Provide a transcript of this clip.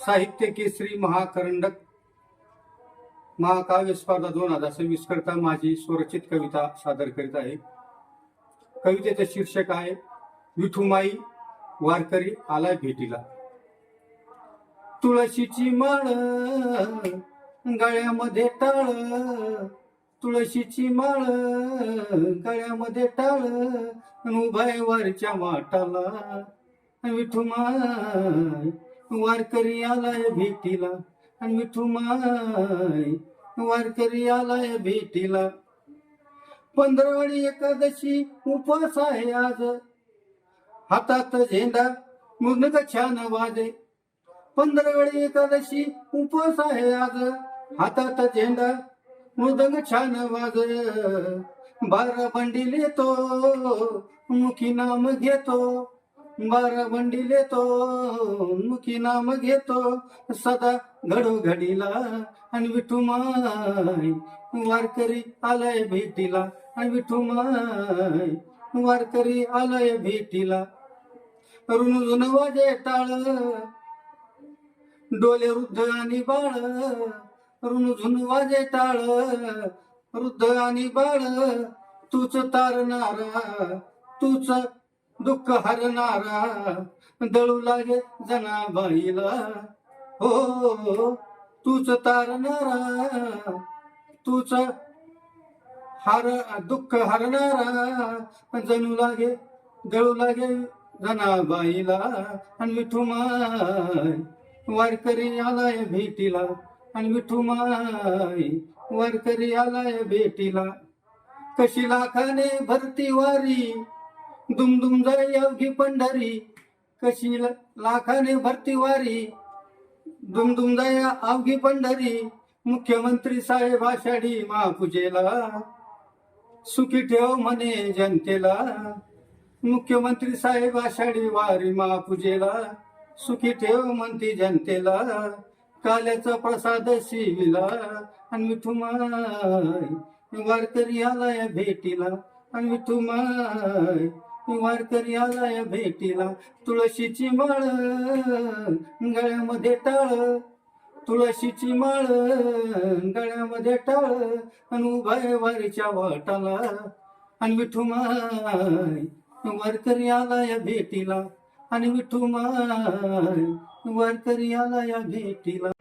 साहित्य केसरी महाकरंडक महाकाव्य स्पर्धा 2026 करता माझी स्वरचित कविता सादर करीत आहे। कवितेचे शीर्षक आहे विठुमाई वारकरी आलाय भेटीला। तुळशीची माळ गळ्यामध्ये टाळ, तुळशीची माळ गळ्यामध्ये टाळ, उभाय वारच्या वाटाला विठुमाई वारकरी आलाय भेटीला, आणि विठुमाई वारकरी आलाय भेटीला। पंधरवडी एकादशी उपवास आहे आज, हातात झेंडा मृदंग छान वाजे। पंधरवडी एकादशी उपवास आहे आज, हातात झेंडा मृदंग छान वाजे। 12 बंडील येतो मुखी नाम घेतो, 12 बंडील येतो मुखी नाम घेतो, सदा घडोघडीला आणि विठुमाई वारकरी आलाय भेटीला, आणि विठुमाई वारकरी आलाय भेटीला। रुणझुण वाजे टाळ डोले वृद्ध आणि बाळ, रुणझुण वाजे टाळ वृद्ध आणि बाळ, तूच तारणारा तूच दुःख हरणारा, दळू लागे जनाबाईला हो, तूच तारणारा तूच दुःख हरणारा, जणू लागे दळू लागे जनाबाईला, आणि विठुमाई वारकरी आलाय भेटीला, आणि विठुमाई वारकरी आलाय भेटीला। कशी लाखाने भरती वारी दुमदुम जाई अवघी पंढरी, कशी लाखाने भरती वारी दुमदुम जाई अवघी पंढरी। मुख्यमंत्री साहेब आषाढी महापूजेला सुखी ठेव म्हणे जनतेला, मुख्यमंत्री साहेब आषाढी वारी महापूजेला सुखी ठेव म्हणती जनतेला। काल्याचा प्रसाद शिविला, आणि विठुमाई वारकरी आलाय भेटीला, आणि विठुमाई वारकरी आलाय भेटीला। तुळशीची माळ गळ्यामध्ये टाळ, तुळशीची माळ गळ्यामध्ये टाळ, आणि उभाय वारीच्या वाटाला, आणि विठुमाई वारकरी आलाय भेटीला, आणि विठुमाई वारकरी आलाय भेटीला।